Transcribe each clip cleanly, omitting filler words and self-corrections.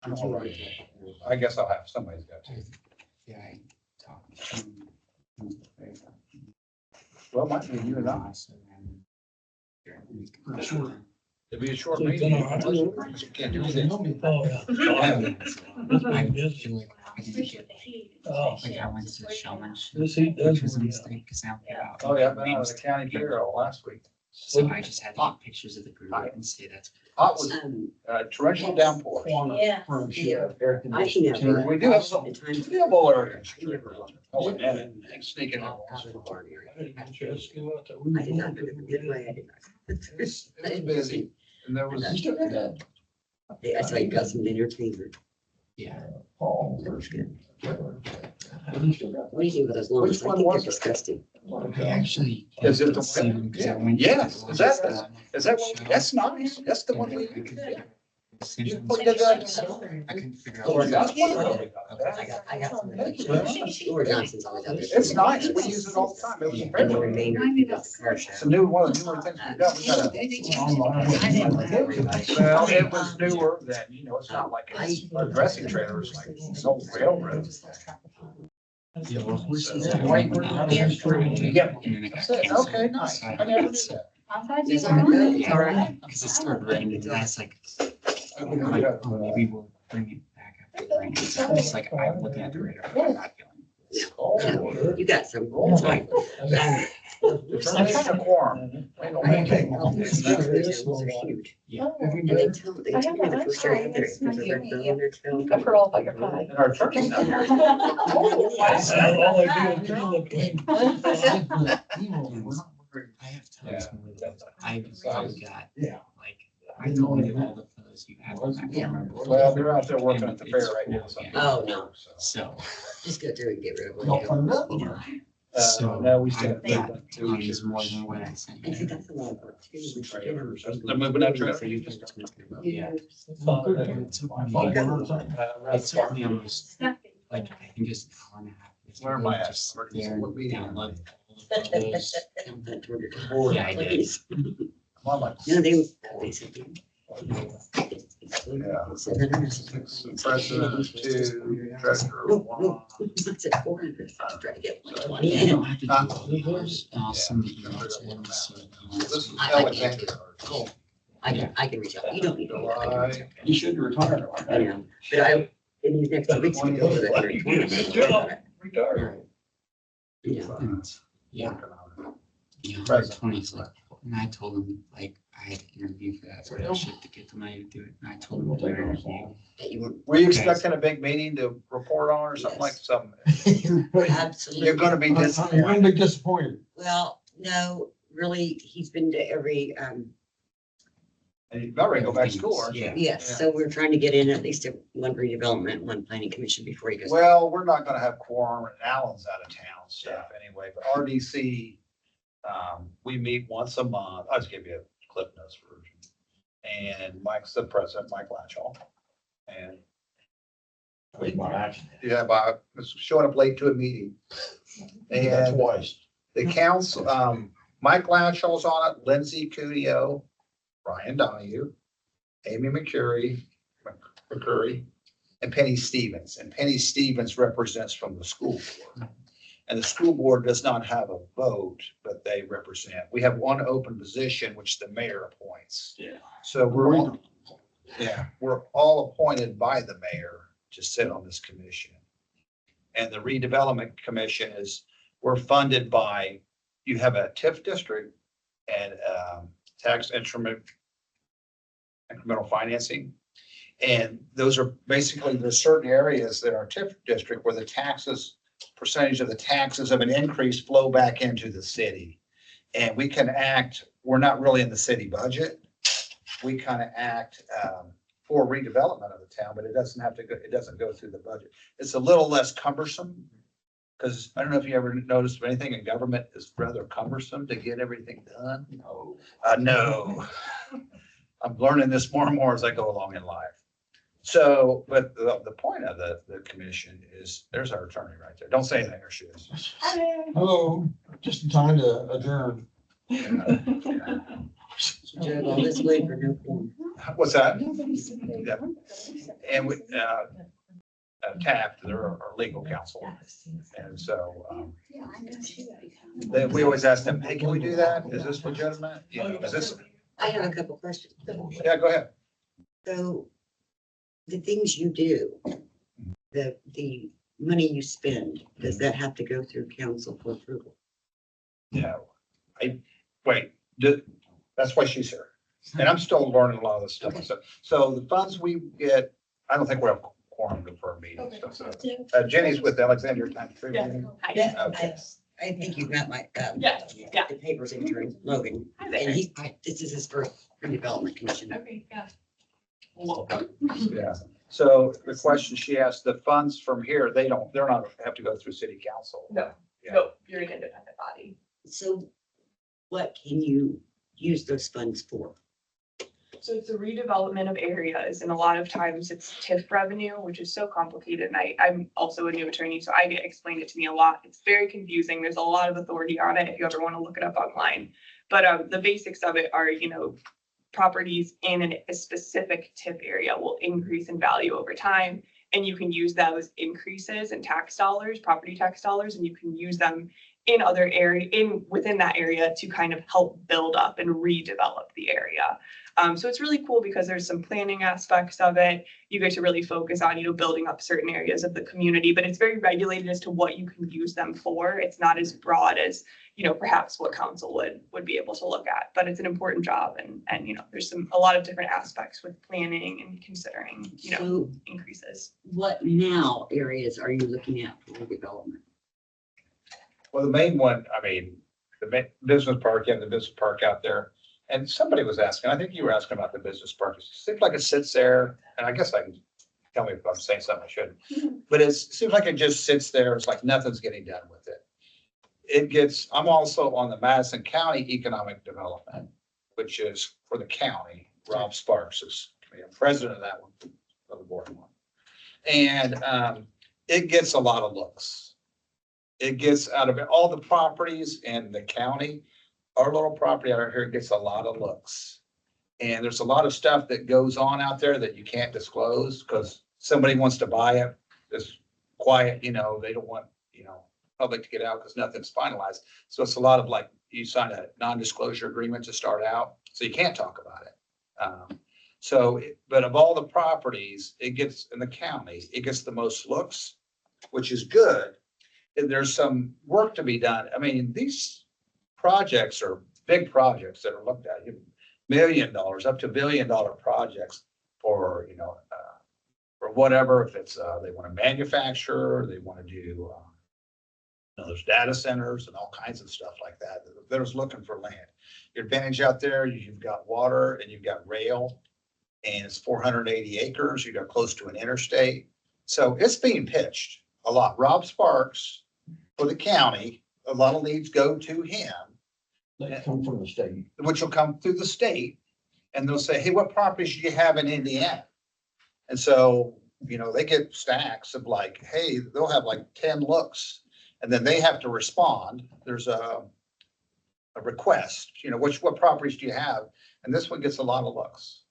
All right. I guess I'll have, somebody's got to. Yeah, I talked. Well, it might be you and I. Sure. It'd be a short So it's meeting. in our- You can't do anything. Oh, yeah. I feel like I didn't get, Oh, like I went to the showmanship, this heat does. which was a mistake because I don't think about. Oh, yeah, I've been out of the county fair all last week. So I just had to get pictures of the group and say that's. Hot was torrential downpour. Yeah. Air conditioning. We do have some, we do have all air conditioning. Oh, and then sneaking out. I didn't just go out there. I did not do it in a good way. I did not. It was busy, and there was. I saw you got some dinner fever. Yeah. That's good. What do you think with those lungs? Which I one think they're was it? disgusting. I actually. Is it the see them because I went to Yes, the is that, one is that, what- that's nice, that's the one we. I couldn't figure out- You Simpsons- put that down. I couldn't figure Oh, out. yeah. I got some. Laura Johnson's always out there. It's nice, we use it all the time, it was a And the favorite. remainder, we got the car show. It's a new, one of the newer things we've done, we got a, well, it was newer than, you know, it's not like a dressing trailer, it's like it's old railroad. Yeah, well, horses So- are going on the street. Yep. And then it got Okay, canceled. nice, So I never knew so- that. It's all right. It's all right. Because it started raining and I was like, oh, maybe we'll bring it back after the rain. So it's like, I'm looking at the radar. I'm not feeling You got some. That's right. It's not a quorum. I had all these things, they're huge. Yeah. And they tell me the first year I had there, because they're growing their tail. I forgot about your pie. And our turkey's not there. All I do is look at. I have tons more of those. I got, Yeah. like, I don't know all the photos you have. I can't Yeah. remember. Well, they're out there working at the fair right now. so- Oh, no. So, Just go through and get rid of it. so no, we I've still. got tons more than what I sent And see, you. that's a lot of work too. We should get them. They're moving up there. Yeah. It took me almost, like, I think just an hour and a half. Where am I at? Just sit there and What meeting am I download all the photos. Count that toward your- Yeah, I did. I'm on my. No, they said. President, two, treasurer, one. I said 400. I was trying to get You 20. don't have to do all those. I'll send the email to him. So This is I can't do Alexander. I can reach out. You don't need to. I can reach out. You should retire. I know, but I, in these next 2 weeks, we go to the very Good job. Retire. Yeah. yeah, yeah, President. 20's like, and I told him like I had to interview for that fellowship to get the money to do it. And I told him to do an interview. That you weren't. Were you expecting a big meeting to report on or something like something? Absolutely. You're gonna be disappointed. I'm gonna be disappointed. Well, no, really, he's been to every, And you're about ready to go back to school, aren't you? Yeah. yes, so we're trying to get in at least one redevelopment, one planning commission before he goes. Well, we're not gonna have quorum and Alan's out of town stuff anyway, but RDC, we meet once a month. I'll just give you a Cliff Notes version. And Mike's the president, Mike Latchall. And yeah, by showing up late to a meeting. And Twice. the council, Mike Latchall's on it, Lindsay Cudio, Brian Donahue, Amy McCurry, and Penny Stevens. And Penny Stevens represents from the school board. And the school board does not have a vote, but they represent. We have one open position, which the mayor appoints. Yeah. So we're all appointed by the mayor to sit on this commission. And the redevelopment commission we're funded by, you have a TIF district and tax incremental financing. And those are basically, there's certain areas that are TIF district where the percentage of the taxes of an increase flow back into the city. And we can act, we're not really in the city budget. We kind of act for redevelopment of the town, but it doesn't go through the budget. It's a little less cumbersome. Because I don't know if you ever noticed, but anything in government is rather cumbersome to get everything done. No. No. I'm learning this more and more as I go along in life. So, but the point of the commission is, there's our attorney right there. Don't say anything or she is. Hello, just in time to adjourn. Drove all this way for no point. What's that? Yeah. And we, Taft, they're our legal counsel. And so, we always ask them, hey, can we do that? Is this legitimate? You know, is this, I have a couple questions. yeah, go ahead. So the things you do, the money you spend, does that have to go through council for approval? No, that's why she's here. And I'm still learning a lot of this stuff. So the funds we get, I don't think we have quorum for a meeting. So, Jenny's with Alexander Time. Okay. I think you've met my, Yeah. the papers intern, Logan, Hi and there. this is his first redevelopment commission. Okay, yeah. Welcome. Yeah. So the question she asked, the funds from here, they're not have to go through city council. No, Yeah. no, you're an independent body. So what can you use those funds for? So it's a redevelopment of areas, and a lot of times it's TIF revenue, which is so complicated. And I'm also a new attorney, so I get explained it to me a lot. It's very confusing. There's a lot of authority on it if you ever want to look it up online. But the basics of it are, properties in a specific TIF area will increase in value over time. And you can use those increases in tax dollars, property tax dollars, and you can use them in other within that area to kind of help build up and redevelop the area. So it's really cool because there's some planning aspects of it. You get to really focus on, building up certain areas of the community, but it's very regulated as to what you can use them for. It's not as broad as, perhaps what council would be able to look at, but it's an important job. And there's a lot of different aspects with planning and considering, So increases. what now areas are you looking at for redevelopment? Well, the main one, the business park, you have the business park out there. And somebody was asking, I think you were asking about the business park. It seems like it sits there, and I guess I can tell me if I'm saying something I shouldn't. But it seems like it just sits there. It's like nothing's getting done with it. I'm also on the Madison County Economic Development, which is for the county. Rob Sparks is president of that one, of the board one. And it gets a lot of looks. It gets out of all the properties in the county. Our little property out here gets a lot of looks. And there's a lot of stuff that goes on out there that you can't disclose because somebody wants to buy it. It's quiet, they don't want, public to get out because nothing's finalized. So it's a lot of like, you sign a non-disclosure agreement to start out, so you can't talk about it. But of all the properties, it gets in the county, it gets the most looks, which is good. And there's some work to be done. These projects are big projects that are looked at, $1 million up to $1 billion projects for, for whatever, if it's, they want to manufacture, they want to do, there's data centers and all kinds of stuff like that. They're just looking for land. Your advantage out there, you've got water and you've got rail, and it's 480 acres. You got close to an interstate. So it's being pitched a lot. Rob Sparks for the county, a lot of leads go to him. They come from the state. Which will come through the state, and they'll say, hey, what properties do you have in Indiana? And so, they get stacks of like, hey, they'll have like 10 looks, and then they have to respond. There's a request, what properties do you have? And this one gets a lot of looks.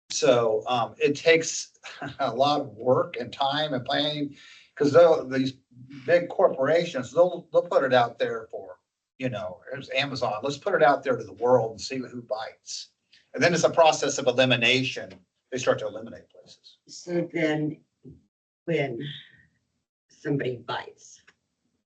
So it takes a lot of work and time and planning, because these big corporations, they'll put it out there for, there's Amazon. Let's put it out there to the world and see who bites. And then it's a process of elimination. They start to eliminate places. So then when somebody bites,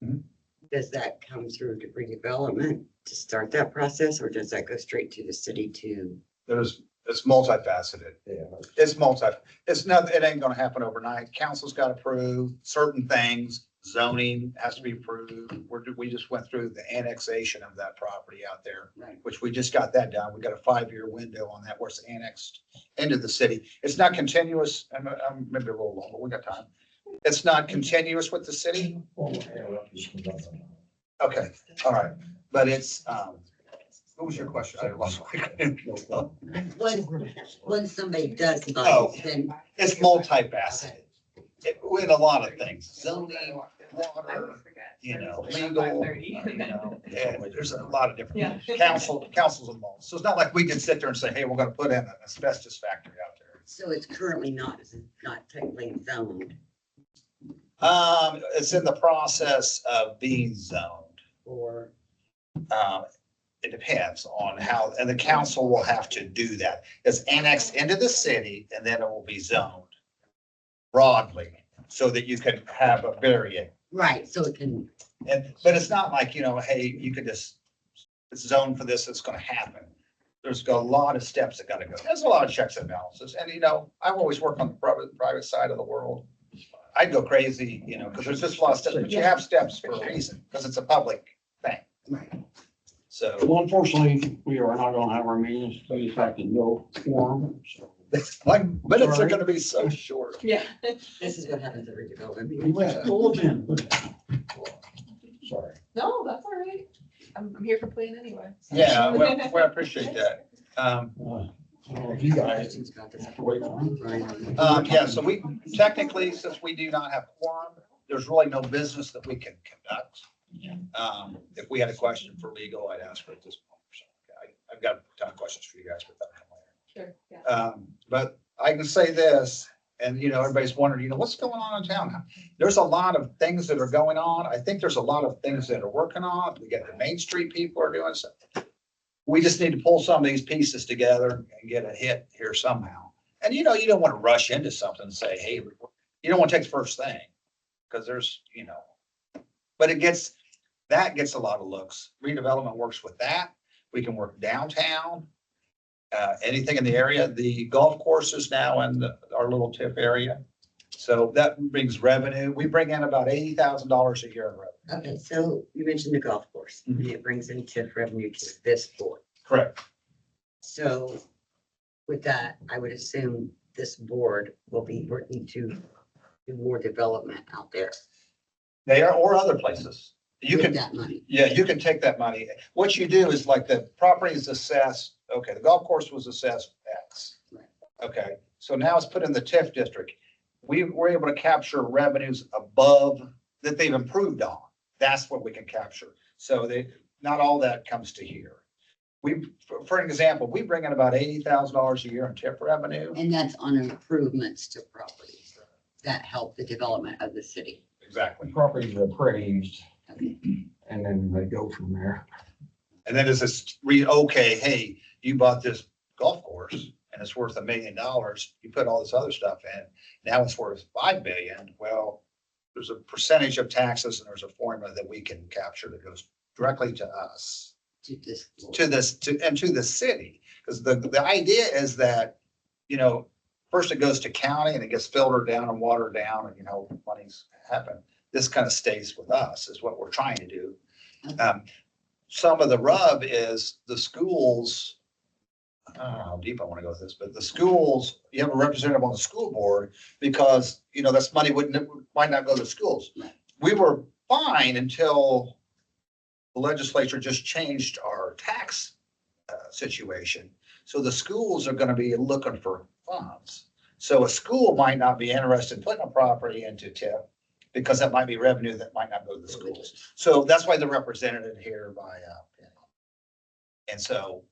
Mhm. does that come through to redevelopment to start that process, or does that go straight to the city to? It's multifaceted. Yeah. It ain't gonna happen overnight. Council's got to approve certain things. Zoning has to be approved. We just went through the annexation of that property out there, Right. which we just got that done. We got a 5-year window on that where it's annexed into the city. It's not continuous. I'm maybe a little long, but we got time. It's not continuous with the city. Okay, all right. But it's, what was your question? I lost quick. When somebody does Oh. bite, then It's multifaceted. In a lot of things. Zoning, water, you know, Starts at legal, 5:30. you know, and there's a lot of different Yeah. councils involved. So it's not like we can sit there and say, hey, we're gonna put in an asbestos factory out there. So it's currently not technically zoned It's in the process of being zoned. or, It depends on how, and the council will have to do that. It's annexed into the city and then it will be zoned broadly so that you can have a variant. right, so it can, And, but it's not like, you know, hey, you could just, it's zoned for this, it's gonna happen. There's a lot of steps that gotta go. There's a lot of checks and balances. And, you know, I've always worked on the private side of the world. I'd go crazy, you know, because there's just a lot of steps, but you have steps for a reason, because it's a public thing. right. So Well, unfortunately, we are not gonna have our meetings, due to the fact that no quorum, so. my minutes are gonna be so short. Yeah. This is what happens at redevelopment. We went full agenda. Sorry. No, that's all right. I'm here for playing anyway. so. Yeah, well, I appreciate that. If you guys have to wait on. Yeah, so we technically, since we do not have quorum, there's really no business that we can conduct. If we had a question for legal, I'd ask her at this point. So, I've got a ton of questions for you guys, but that'll come later. Sure, yeah. But I can say this, and you know, everybody's wondering, you know, what's going on in town? There's a lot of things that are going on. I think there's a lot of things that are working on. We got the Main Street people are doing stuff. We just need to pull some of these pieces together and get a hit here somehow. And you know, you don't want to rush into something and say, hey, you don't want to take the first thing. Because there's, you know, but that gets a lot of looks. Redevelopment works with that. We can work downtown. Anything in the area, the golf courses now in our little TIF area. So that brings revenue. We bring in about $80,000 a year in revenue. Okay, so you mentioned the golf course, and it brings in TIF revenue to this board. Correct. So with that, I would assume this board will be working to do more development out there They are, or other places. You with can, that money. yeah, you can take that money. What you do is like the property is assessed, okay, the golf course was assessed X. Right. Okay, so now it's put in the TIF district. We were able to capture revenues above that they've improved on. That's what we can capture. So not all that comes to here. For an example, we bring in about $80,000 a year in TIF revenue. And that's on improvements to properties that help the development of the city. Exactly. Properties are appraised Okay. and then they go from there. And then it's this okay, hey, you bought this golf course and it's worth $1 million. You put all this other stuff in, now it's worth 5 billion. Well, there's a percentage of taxes and there's a formula that we can capture that goes directly to us, To this. board. to the city. Because the idea is that, you know, first it goes to county and it gets filtered down and watered down and, you know, money's happen. This kind of stays with us is what we're trying to do. Some of the rub is the schools, I don't know how deep I want to go with this, but the schools, you have a representative on the school board because, you know, that's money might not go to schools. We were fine until the legislature just changed our tax situation. So the schools are going to be looking for funds. So a school might not be interested in putting a property into TIF because that might be revenue that might not go to the schools. So that's why they're represented here by, and so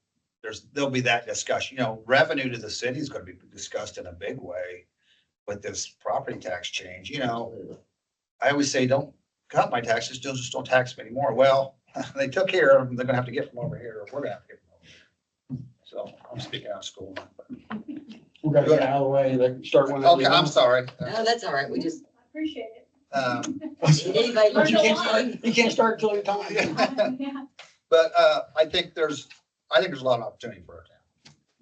there'll be that discussion, you know, revenue to the city is going to be discussed in a big way with this property tax change. You know, I always say, don't cut my taxes, just don't tax me anymore. Well, they took care of them. They're gonna have to get from over here, or we're gonna have to get from over here. So I'm speaking out of school. We gotta get out of the way, they can start when. Okay, I'm sorry. No, that's all right. We just, Appreciate it. did anybody? But you can't start till you're done. Yeah. But I think there's a lot of opportunity for our town.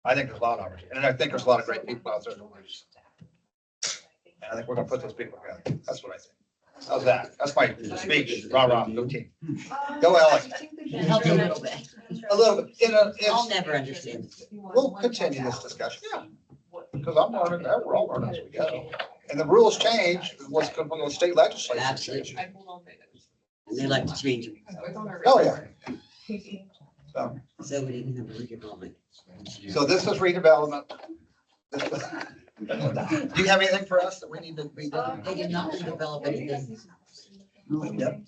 I think there's a lot of opportunity, and I think there's a lot of great people out there. And I think we're gonna put those people together. That's what I think. How's that? That's my speech. Rah, rah, go team. Go, Alex. Help a little bit. A little bit, I'll never understand. we'll continue this discussion. Yeah. Because I'm learning, we're all learning as we go. And the rules change, what's going on with the state legislature. Absolutely. I pulled all the- And they like to change them. It's on our Oh, radar. yeah. So we didn't have a redevelopment. So this is redevelopment. Do you have anything for us that we need to be done? They did not redevelop anything. Yep.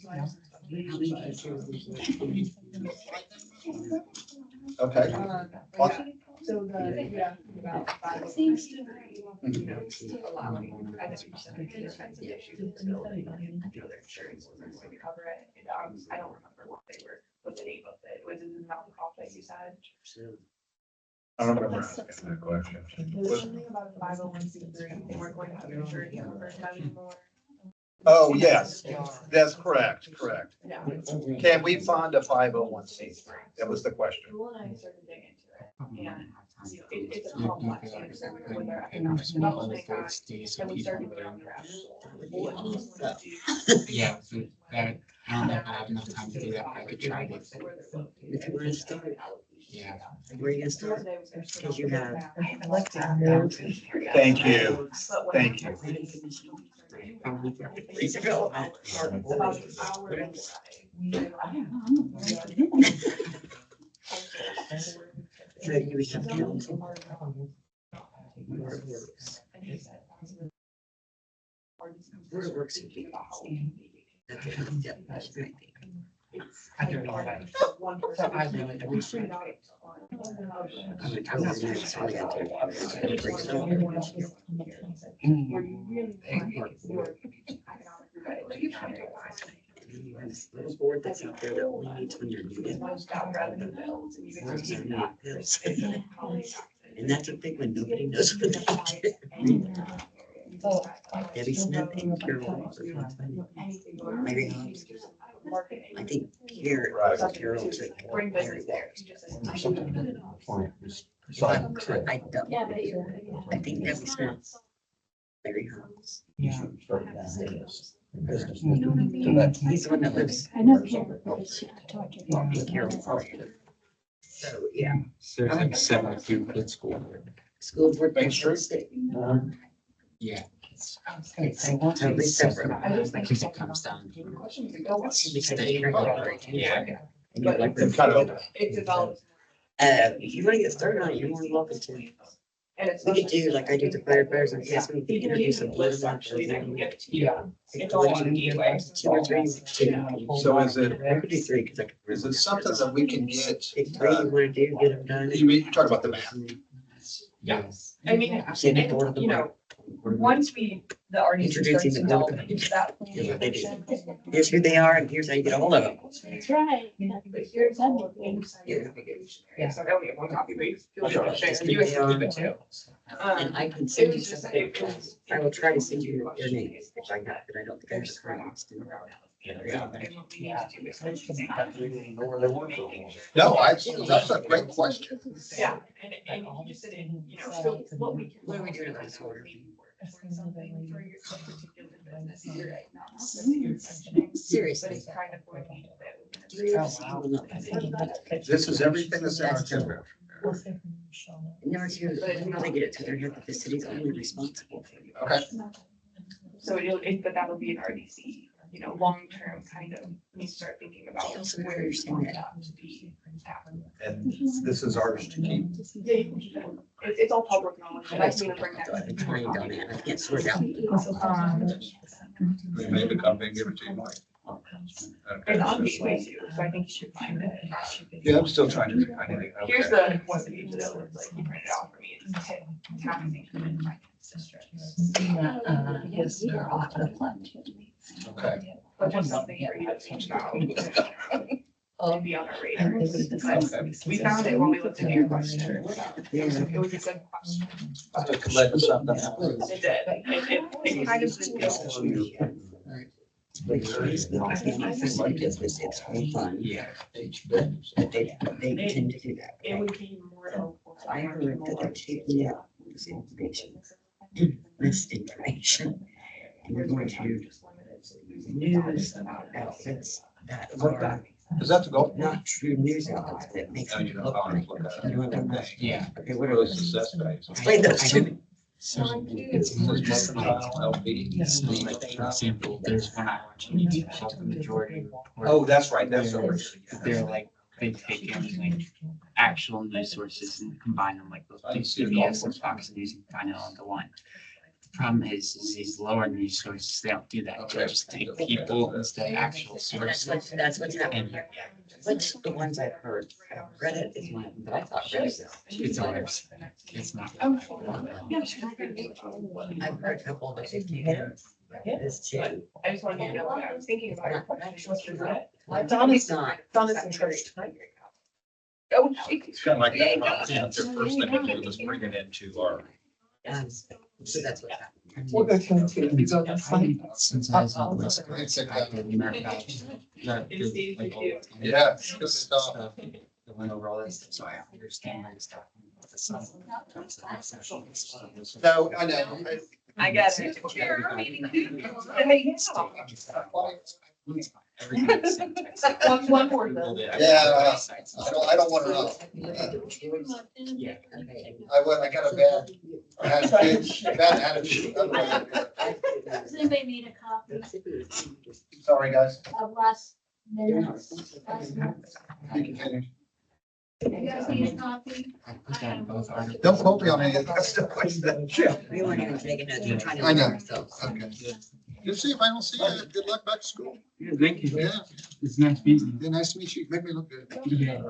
Okay. Awesome. So the, yeah, about 501c3, you know, allowing, I think you said the defensive issues with the building, and the other insurance wasn't going to cover it. And, I don't remember what they were, what the name of it was, in the nonprofit you said. I don't remember asking that question. There was something about a 501c3, they weren't going to have insurance coverage anymore. Oh, yes, that's correct, correct. Yeah. Can we fund a 501c3? That was the question. Joel and I started digging into it, and, you know, it's a complex answer with their economic development guy, and we started going on the rabbit hole. What do you wanna do? Yeah, so that, I don't know if I have enough time to do that, but I could try to. If you were to start, Yeah. where you gonna start? Because you have. Thank you, thank you. Redevelopment. It's about an hour So you would have council. Where it works would be. That's a definition, I think. I don't know that. So I really don't. I would tell them next one again too. It breaks it all. You have this little board that's out there that only meets when you're needed. And that's a big one, nobody knows what they do. Debbie Smith and Carol. Maybe I think Carol took Bring business there. I don't. I think Debbie Smith. Larry Holmes. Yeah. He's the one that lives. I know Carol, but she talked to in me. Carol. So, yeah, So there's like 72 kids school. school board. Main Street? State. Yeah. It's totally separate. Because it comes down. Yeah. And you like It's kind of open. It develops. if you wanna get started on it, you're more than welcome to. And it's. We could do, like I do the firefighters and yes, we can introduce a blue one. Actually, I can give it to you. Yeah. It's all on the gateway. 2 or 3, 2. So is it, I could do 3 because I could. is it something that we can get? Pick 3 you wanna do, get them done. You mean, you talk about the map? Yes. I mean, Send it to you know, once we, the RDC Introducing starts the developing building. into that. Yeah, they do. Here's who they are and here's how you get a hold of them. That's right. But here's all the things. Yeah. So I only have one copy, but you feel free to share. Just You guys can keep be it too. And I can send you something. I will try to send you their names if I got, but I don't think I have the current to. No, that's a great question. Yeah, and you just said, you know, so what we can. What are we doing about this order? Something for your particular business, you're right, not necessarily you're mentioning, but Seriously. it's kind of going to be that. Do you understand? Well, no. This is everything that's in our timber. Number 2, how they get it to their head that the city's only responsible. Okay, So but that'll be an RDC, you know, long-term kind of, we start thinking about I also where you understand want that. that to be. and this is ours to keep. Yeah, you can keep it. It's all public knowledge, and I can even bring that. I've been trained on it. I can't sort it out. We may become and give it to you, Mike. It's on Gateway too, so I think you should find it. Yeah, I'm still trying to find it. Here's the one page that looks like you printed out for me, it's taxing and finance districts. Yes, you're off the plunge. Okay, But just something for you to think about. And be on our radar. But we found it when we looked at your question. Yeah. It was a good question. it led to something else. It did. It kind of did. It's fun. Yeah. But they tend to do that. It would be more of. I heard that they're taking out this information, misinformation. And we're going to news outlets that are Is that the goal? not true news outlets that make Now them you know look how to like. look at You know what I'm it. saying? Yeah. Okay, what are Really those? success values. Explain those to me. So it's more just like, so like, for example, there's one I watch on YouTube called The Majority Report. Oh, that's right, that's over here. They're like, they take in like actual news sources and combine them, like those I see it CBS all. and Fox News and combine it all into one. problem is he's lowering the resources. They don't do that. They just take people instead of actual That's sources. that's what's happening And here. Which the ones I've heard, Reddit is one, but I thought Reddit it's ours. It's not. I've heard a couple that it can, this too. I just wanted to know, I was thinking about it. Donna's not. Donna's in church tonight. Oh, It's kind of like, Yeah. their first thing to do is bring it into our. So that's what's happening. We'll go to him too. You go to site. Since I was in West Coast, I did merit badge. That did, like, all the time. Yeah, it's good stuff. Stuff. I went over all that stuff, so I understand where he's talking about the sun. No, I know. I get it. Everything at the same time. One more though. Yeah. I don't want to know. Yeah. I got a bad, I had a bad attitude. Does anybody need a copy Sorry, guys. of last minutes? Last month? You can finish. You guys need a copy? I put that in both articles. Don't quote me on any of that stuff. We weren't even taking notes, we're trying to. I know. ourselves. Okay. You see, if I don't see you, good luck back to school. Yeah, thank you. Yeah, It's nice meeting yeah, nice to meet you. Make me look good. you. Yeah.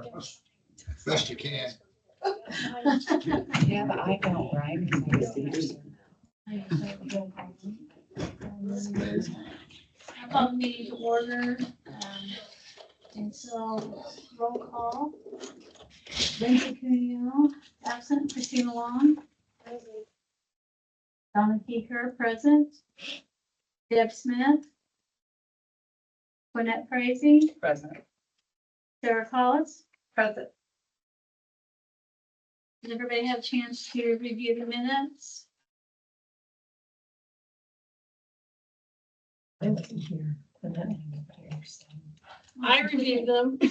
Best you can. Yeah, but I don't, right? I call the meeting to order, and so roll call. Lindsay Cuneo, absent. Christina Long. Donna Keeker, present. Deb Smith. Lynette Frazee, Present. Sarah Collis. Present. Did everybody have a chance to review the minutes? I wasn't here. I reviewed them. I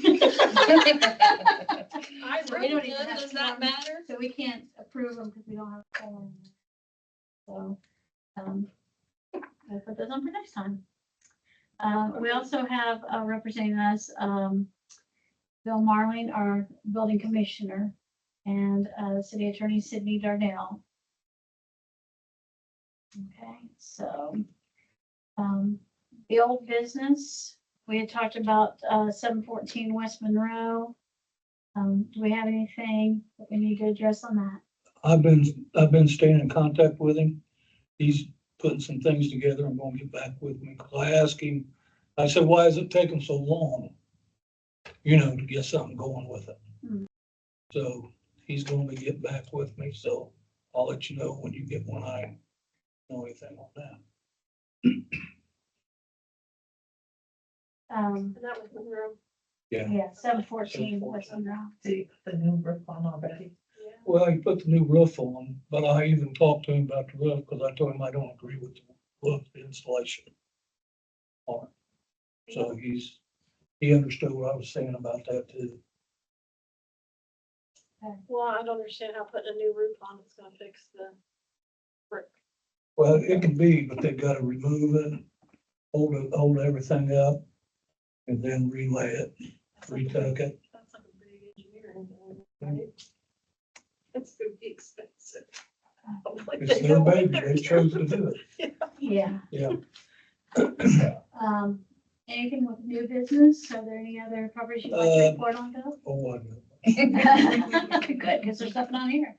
We don't wrote even them, have does that time. matter? So we can't approve them because we don't have a form. So, I'll put those on for next time. We also have representing us, Bill Marling, our building commissioner, and city attorney Sydney Darnell. Okay, so, the old business, we had talked about 714 West Monroe. Do we have anything that we need to address on that? I've been staying in contact with him. He's putting some things together and gonna get back with me. 'Cause I asked him, I said, why is it taking so long? You know, to get something going with it. Hmm. So he's going to get back with me, so I'll let you know when you get when I know anything on that. And that was Monroe. Yeah, 714 West Monroe. See, the new roof on already. Well, he put the new roof on, but I even talked to him about the roof because I told him I don't agree with the roof installation on it. So he understood what I was saying about that too. Well, I don't understand how putting a new roof on is gonna fix the brick. Well, it can be, but they gotta remove it, hold everything up, and then relay it, retuck it. That's like a big engineering thing, right? It's gonna be expensive. Hopefully It's they their know what baby, they're they chose to doing. do it, Yeah. yeah. Anything with new business? Are there any other properties you'd like to report on, Bill? Oh, I know. Good, because there's nothing on here.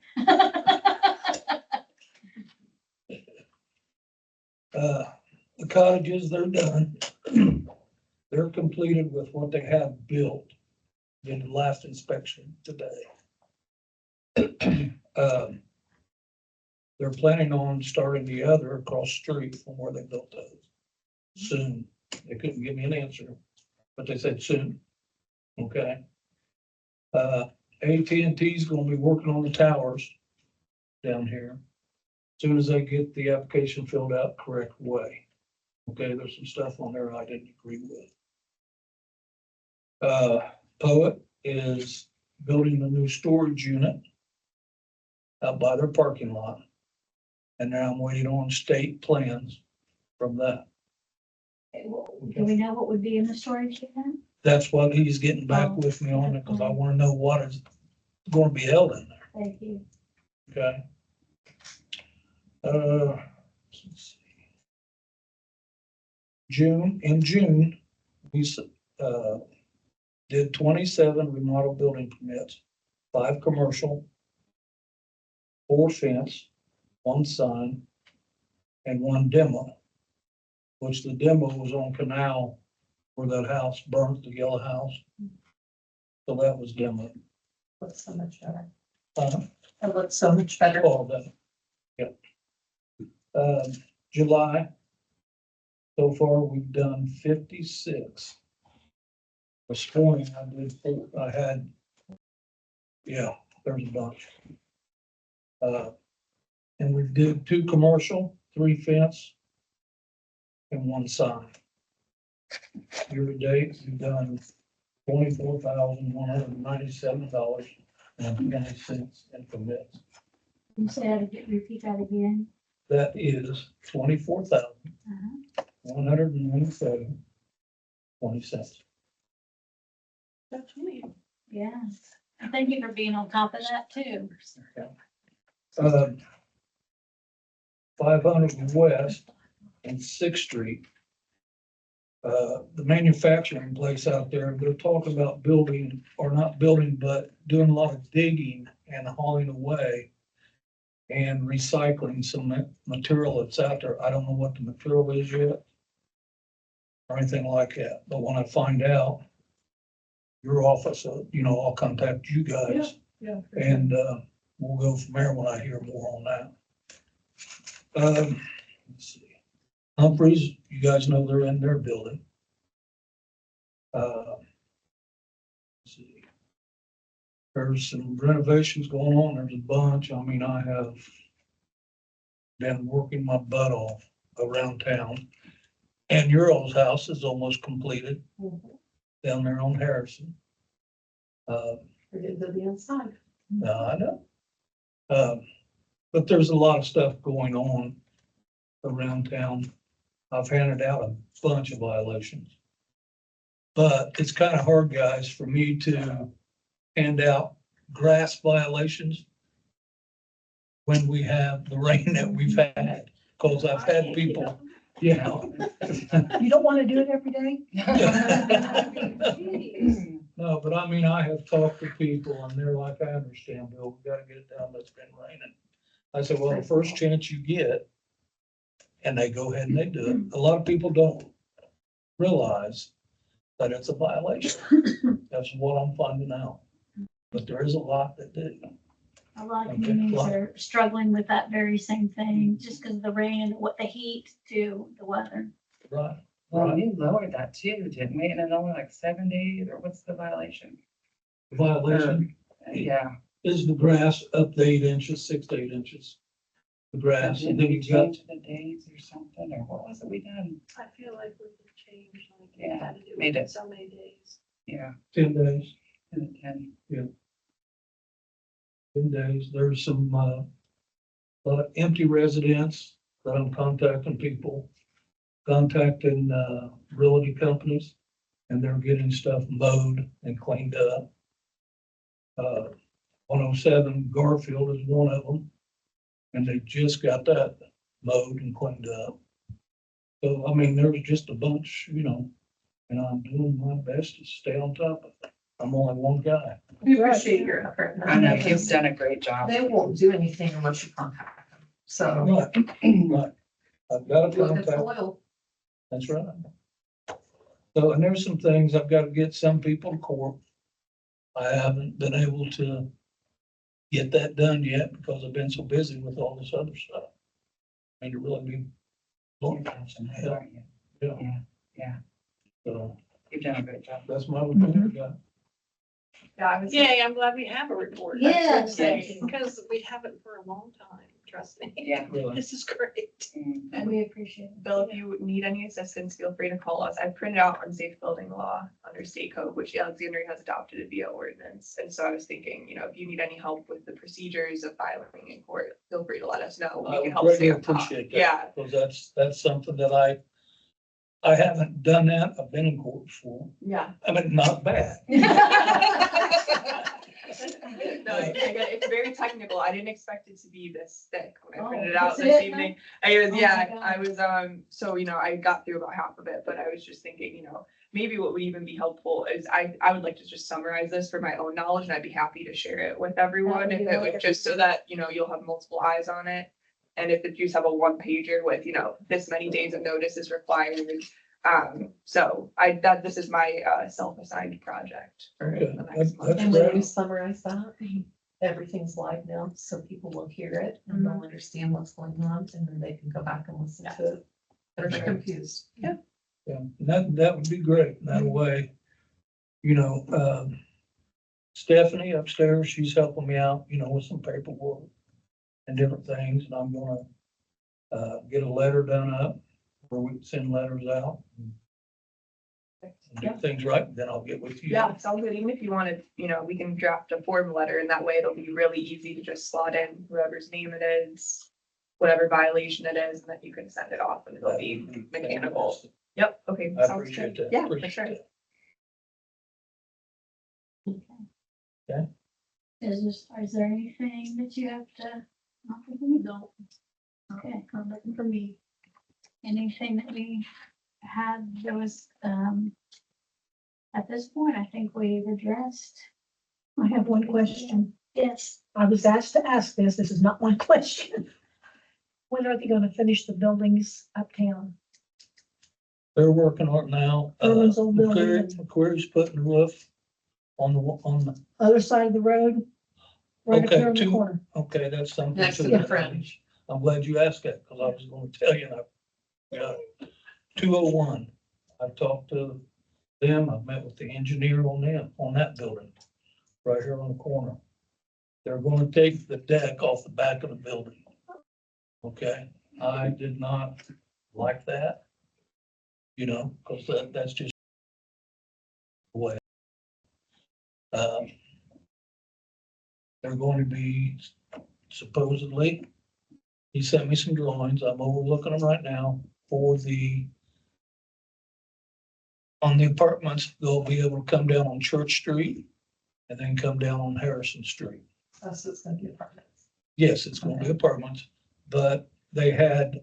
The cottages, they're done. They're completed with what they have built in the last inspection today. They're planning on starting the other across the street from where they built those soon. They couldn't give me an answer, but they said soon. Okay. AT&T's gonna be working on the towers down here. Soon as they get the application filled out correct way. Okay, there's some stuff on there I didn't agree with. Poet is building a new storage unit out by their parking lot. And now I'm waiting on state plans from that. Do we know what would be in the storage unit? That's what he's getting back with me on it, because I want to know what is going to be held in there, Thank you. okay? In June, we, did 27 remodel building permits, 5 commercial, 4 fence, 1 sign, and 1 demo, which the demo was on Canal where that house burnt, the yellow house. So that was demo. Looks so much better. Uh, It looks so much better. all of that. Yep. July, so far we've done 56. This morning I did 4, I had, yeah, there's a bunch. And we did 2 commercial, 3 fence, and 1 sign. Year to date, we've done $24,197.20 in permits. You said, repeat that again. That is $24,197.20. That's me. Yeah. And thank you for being on top of that too. 500 West and 6th Street. The manufacturing place out there, they're talking about building, or not building, but doing a lot of digging and hauling away and recycling some material that's out there. I don't know what the material is yet or anything like that, but when I find out, your office, I'll contact you guys. Yeah. And we'll go from there when I hear more on that. Let's see. Humphreys, you guys know they're in their building. Let's see. There's some renovations going on. There's a bunch. I mean, I have been working my butt off around town. And your old house is almost completed down there on Harrison. We did the inside. I know. But there's a lot of stuff going on around town. I've handed out a bunch of violations. But it's kind of hard, guys, for me to hand out grass violations when we have the rain that we've had, because I've had people, You don't want to do it every day? No, but I mean, I have talked to people and they're like, I understand, Bill, we gotta get it down, it's been raining. I said, well, the first chance you get, and they go ahead and they do it. A lot of people don't realize that it's a violation. That's what I'm finding out. But there is a lot that do. A lot of Okay. communities are struggling with that very same thing, just because of the rain and what the heat to the weather. Right. Well, we lowered that too, didn't we? And then only like 7 days, or what's the violation? Violation Yeah. is the grass up to 8 inches, 6 to 8 inches. The grass, and Didn't then we you got, change the days or something, or what was it we done? I feel like we could change, like, we Yeah, had to do made it in it. so many days. Yeah. 10 days. And 10 days. There's some, lot of empty residents that I'm contacting people, contacting, realty companies, and they're getting stuff mowed and cleaned up. 107 Garfield is one of them, and they just got that mowed and cleaned up. So, I mean, there's just a bunch, and I'm doing my best to stay on top of it. I'm only one guy. We appreciate your effort. I know, you've done a great job. They won't do anything unless you contact them. So. Right, right. I've got to Look at contact. oil. That's right. So, and there's some things I've got to get some people to court. I haven't been able to get that done yet because I've been so busy with all this other stuff. I need to really be looking for some help. Aren't you? Yeah. Yeah. So You've done a great job. that's my report. Yeah. Yeah, I was. Yay, I'm glad we have a report. Yes, That's thank you. because we haven't for a long time, trust me. Yeah. Really. This is great. Mm. And we appreciate it. Bill, if you need any assistance, feel free to call us. I printed out unsafe building law under state code, which Alexandria has adopted via ordinance. And so I was thinking, if you need any help with the procedures of filing in court, feel free to let us know. I We can would help greatly stay on top. appreciate that. Yeah, Because that's something that I haven't done that. I've been in court before. yeah. I mean, not bad. No, I get it. It's very technical. I didn't expect it to be this thick when I Oh, printed it out is this it? evening. I was, Oh my yeah, God. I was, so, I got through about half of it, but I was just thinking, maybe what would even be helpful is I would like to just summarize this for my own knowledge, and I'd be happy to share it with everyone, would if be it would, just so that, you'll have multiple eyes on it. And if you just have a one pager with, this many days of notice is required. So this is my, self-assigned project for Okay, the next month. that's And when you great. summarize that, everything's live now, so people will hear it and they'll understand what's going on, and then they can go back and listen to it. They're Sure. confused. Yeah. Yeah, that would be great. That way, Stephanie upstairs, she's helping me out, with some paperwork and different things, and I'm gonna get a letter done up where we can send letters out. and Do things right, then I'll get with you. Yeah, sounds good. Even if you wanted, we can draft a form letter, and that way it'll be really easy to just slot in whoever's name it is, whatever violation it is, and then you can send it off and it'll be mechanical. Yep, okay. I sounds appreciate good. that. Yeah, for Appreciate sure. that. Is there anything that you have to? No. Okay, nothing from me. Anything that we had, there was, at this point, I think we've addressed. I have one question. Yes. I was asked to ask this. This is not one question. When are they gonna finish the buildings uptown? They're working on it now. Irwin's old building. McQuarrie's putting the roof on the, Other side of the road? Right up Okay, there in the two- corner. okay, that's something. Next to the the fringe. I'm glad you asked that, because I was gonna tell you, and I 201. I've talked to them, I've met with the engineer on that building, right here on the corner. They're gonna take the deck off the back of the building. Okay, I did not like that. Because that's just the way. They're going to be supposedly, he sent me some drawings, I'm overlooking them right now on the apartments, they'll be able to come down on Church Street and then come down on Harrison Street. So it's gonna be apartments. Yes, it's gonna be apartments, but they had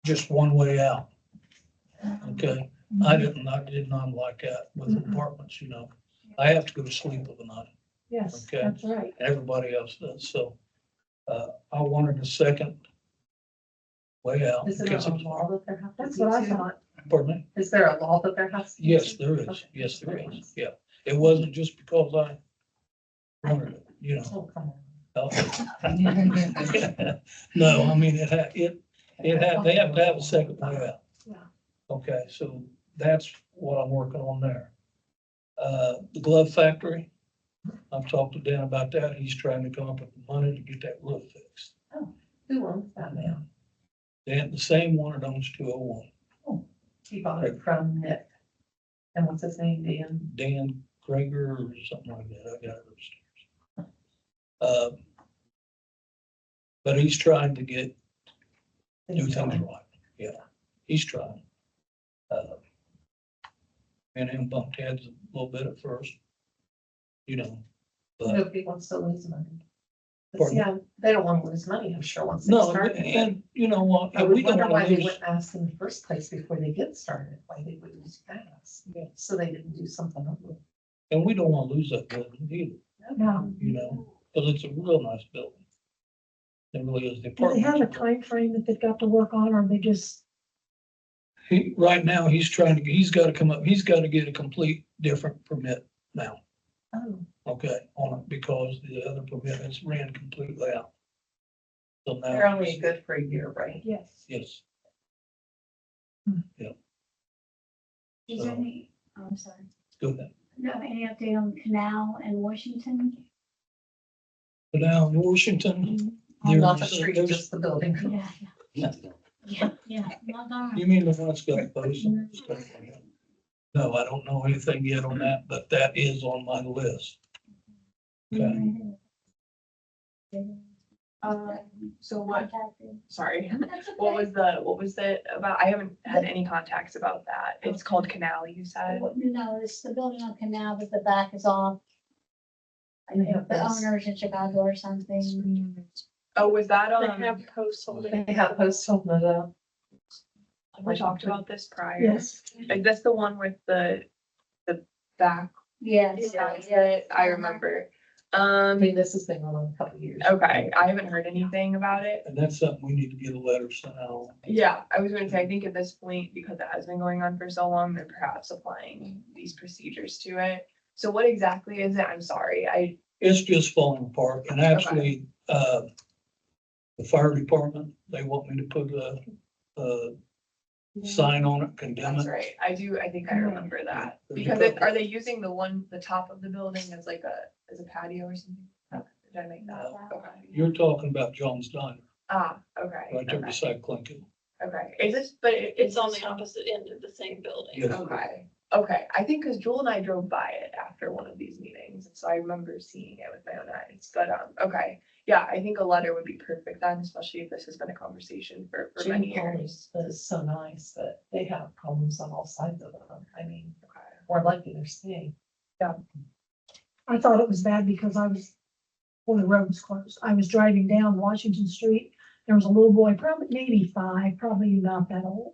just one way out. Okay, I did not like that with apartments, I have to go to sleep of the night, Yes, Okay. that's right. everybody else does, so. I wanted a second way out. Is in there case a it was- law that there has to That's be what I two? thought. Pardon me? Is there a law that there has to be? Yes, two? there is, Okay. yes, there is, yeah, it wasn't just because I wanted it, Oh, come on. No, I mean, they have to have a second way out. Yeah. Okay, so that's what I'm working on there. The glove factory, I've talked to Dan about that. He's trying to come up with the money to get that roof fixed. Who owns that now? Dan, the same one that owns 201, He bought it from Nick. And what's his name, Dan? Dan Krager or something like that. I got it upstairs. But he's trying to do things right. Yeah, he's trying. And him bumped heads a little bit at first, but Nobody wants to lose money. But Pardon? yeah, they don't want to lose money, I'm sure, once they no, start. and you know what? I We would don't wonder why want they to lose. wouldn't ask in the first place before they get started, why they would lose fast. Yeah. So they didn't do something ugly. And we don't want to lose that building either, No. because it's a real nice building. It really is. The Do they have a apartments are- time frame that they've got to work on, or they just, Right now, he's got to come up, he's got to get a complete different permit now, Oh, okay, on it, because the other permit has ran completely out. So now. they're only good for a year, right? yes. Yes. Is there any, I'm sorry, Go ahead. no, any update on the canal in Washington? But now in Washington. Not the there's- street, there's- just the building. Yeah, not on. You mean the one that's got posts and stuff like that? No, I don't know anything yet on that, but that is on my list. Okay. So what, Contacted. sorry, That's what okay. was it about? I haven't had any contacts about that. It's called Canal, you said? No, it's the building on Canal, but the back is off. They have The posts. owners in Chicago or something. Oh, was that, They have posts on it. They have posts holding it up. we talked about this prior? Yes. Is this the one with the back? Yes. Yeah, I remember. I mean, this has been going on a couple of years. Okay, I haven't heard anything about it. And that's something we need to get a letter sent out. Yeah, I was gonna say, I think at this point, because it has been going on for so long, they're perhaps applying these procedures to it. So what exactly is it? I'm sorry, It's just falling apart, and actually, the fire department, they want me to put a sign on it, condemn that's it. right. I think I remember that. There's a Because couple. are they using the top of the building as like as a patio or something? Did I make that? Okay. You're talking about John's Diner, Ah, okay. right there Okay. beside Clinton. Okay, is this, but It's on the opposite end of the same building. Yes. Okay, okay, I think because Joel and I drove by it after one of these meetings, and so I remember seeing it with my own eyes, but, okay. Yeah, I think a letter would be perfect then, especially if this has been a conversation for many Jim Paul years. is so nice, but they have problems on all sides of them. I mean, Okay. we're lucky they're staying. I thought it was bad because when the road was closed, I was driving down Washington Street. There was a little boy, probably maybe 5, probably not that old.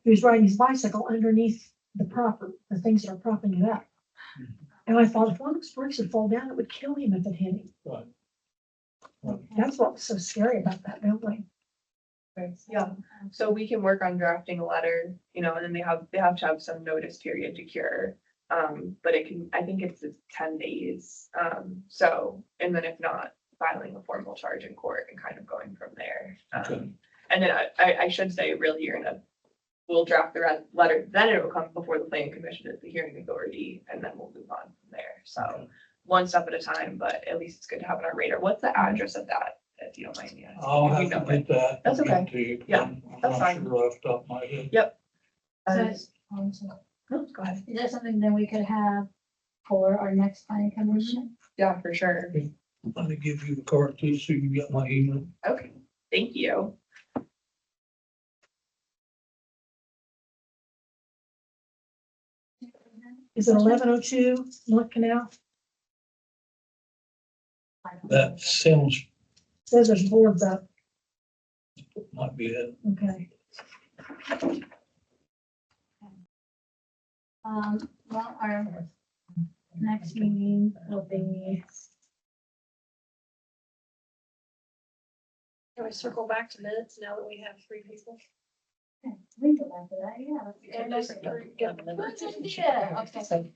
He was riding his bicycle underneath the things that are propping it up. And I thought if one of those bricks would fall down, it would kill him if it hit him. Right. That's what was so scary about that building. Okay, yeah, so we can work on drafting a letter, and then they have to have some notice period to cure. But I think it's 10 days, so, and then if not, filing a formal charge in court and kind of going from there. Okay. And then I should say, really, we'll draft the letter, then it will come before the planning commission as the hearing authority, and then we'll move on from there, so. Okay. One step at a time, but at least it's good to have on our radar. What's the address of that, if you don't mind me asking? I'll If you have to know it. get that. That's and okay. get to you, 'cause Yeah, I'm that's not fine. sure off the top of my head. Yep. So, Go ahead. is that something that we could have for our next planning commission? Yeah, for sure. Let me give you the card too, so you get my email. Okay, thank you. Is it 1102 North Canal? That sounds, Says there's boards up. might be it. Okay. Well, our next meeting will be, Can I circle back to minutes now that we have 3 people? we go back to that, yeah. And those 3 got minutes. Yeah, okay.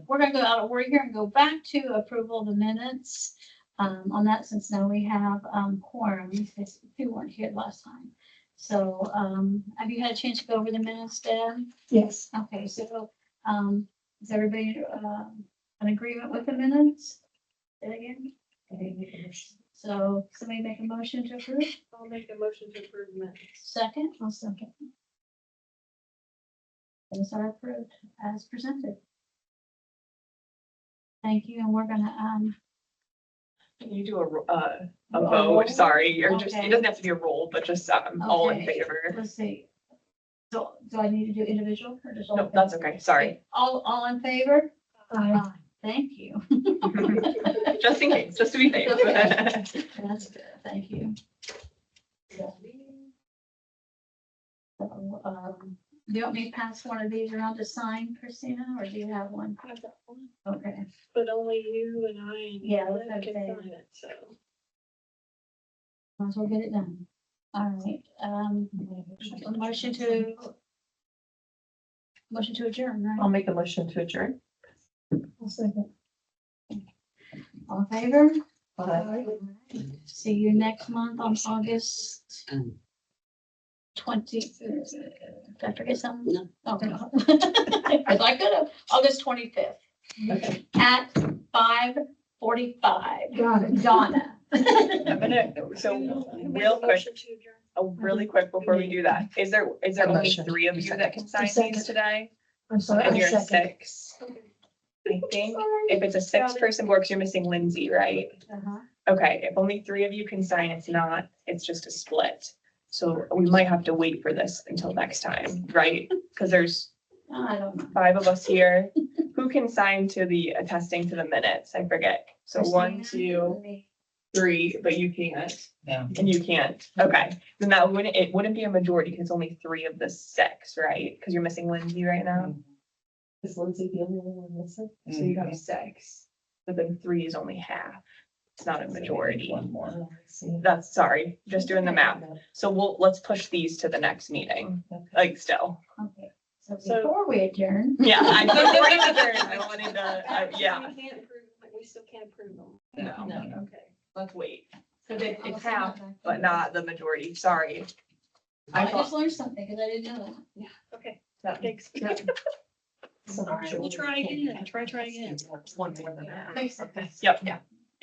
We're gonna go out of order here and go back to approval of the minutes. On that, since now we have, quorum, because 2 weren't here last time. So, have you had a chance to go over the minutes, Deb? Yes. Okay, so, is everybody, in agreement with the minutes? Say it again? Okay. So, somebody make a motion to approve? I'll make a motion to approve minutes. Second? I'll second. Those are approved as presented. Thank you, and we're gonna, Can you do a roll? vote? Sorry, or just, Okay. it doesn't have to be a roll, but just, all in Okay. favor. let's see. So, do I need to do individual or just all? No, that's okay, sorry. All in favor? Aye. Thank you. Just in case, just to be safe. That's good, thank you. So, do you want me to pass one of these around to sign, Christina, or do you have one? I've got one, Okay, but only you and I and Yeah, Liv that's can okay. sign it, so. might as well get it done. All right, motion to adjourn, I'll right? make a motion to adjourn. I'll second. All in favor? Bye. See you next month on August Um, 20. Did I forget something? No. Oh, no. Because I could have, August 25th Okay. at 5:45. Got it. Donna. I'm gonna, so real quick, Motion to adjourn. really quick before we do that, is there only Motion. 3 of you that can sign Second. these today? I'm sorry, And I you're second. 6. I think if it's a 6-person board, 'cause you're missing Lindsay, right? Uh-huh. Okay, if only 3 of you can sign, it's just a split. So we might have to wait for this until next time, right? Because there's I don't know. 5 of us here. who can sign to the attesting to the minutes? I forget. So 1, 2, 3, but you can't. No. And you can't. Okay. Then that wouldn't, it wouldn't be a majority because it's only 3 of the 6, right? Because you're missing Lindsay right now. Is Lindsay the only one missing? So you have 6. But then 3 is only half. It's not a majority. One more. Oh, I see. That's, sorry, just doing the math. So let's push these to the next meeting, Okay. like still. Okay, so So- before we adjourn. Yeah, I before you adjourn, I wanted to, yeah. We can't approve, but we still can't approve them. No, Okay. let's wait. So it's half, but not the majority, sorry. I I thought, just learned something because I didn't know that. Okay, that- thanks. So I'm sure We'll we try can't again. have Try again. One more than that. Makes Okay. yep, yeah.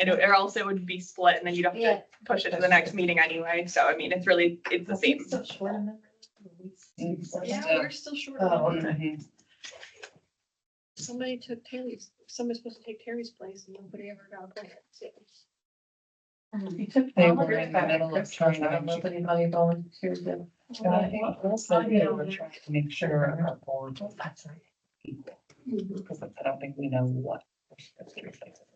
Or else it would be split and then you'd have Yeah. to push it to the next meeting anyway. So I mean, it's the Are we same. still short a member? Yeah, we're still short. Oh, of okay. Mhm. Somebody took Terry's, somebody's supposed to take Terry's place and nobody ever got appointed. You took They Paula were in the back, middle of Chris. trying I don't know to. if anybody volunteered to. Also, they were trying to make sure our board was That's right. equal, because I don't think we know what. we're supposed to replace it.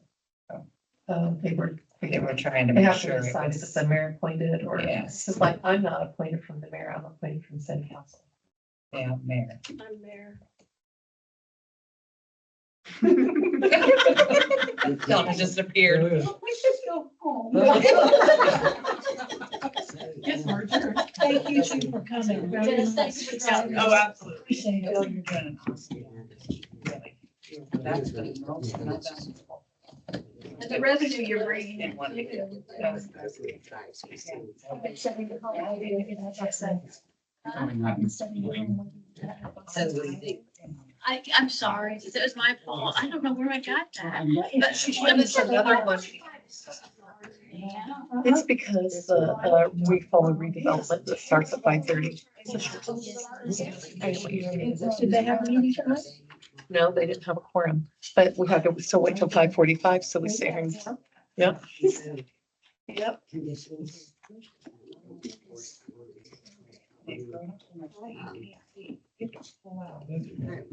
They were trying to They make have to sure it decide if was. it's the mayor appointed or, Yes. it's like, I'm not appointed from the mayor, I'm appointed from city council. Yeah, mayor. I'm mayor. Donna just appeared. Yeah. We should go home. Yes, we're adjourned. Thank you two for coming. Yes, thanks for coming. Oh, absolutely. Appreciate it. You're doing an awesome job. Really. That's the most and that's- And the revenue you're bringing in. In one. I'm sorry, it was my fault. I don't know where I got that. But she And it's another one. It's because we follow redevelopment that starts at 5:30. Did they have a meeting tonight? No, they didn't have a quorum, but we had to still wait till 5:45, so we stay here. Yep. Yep. All right,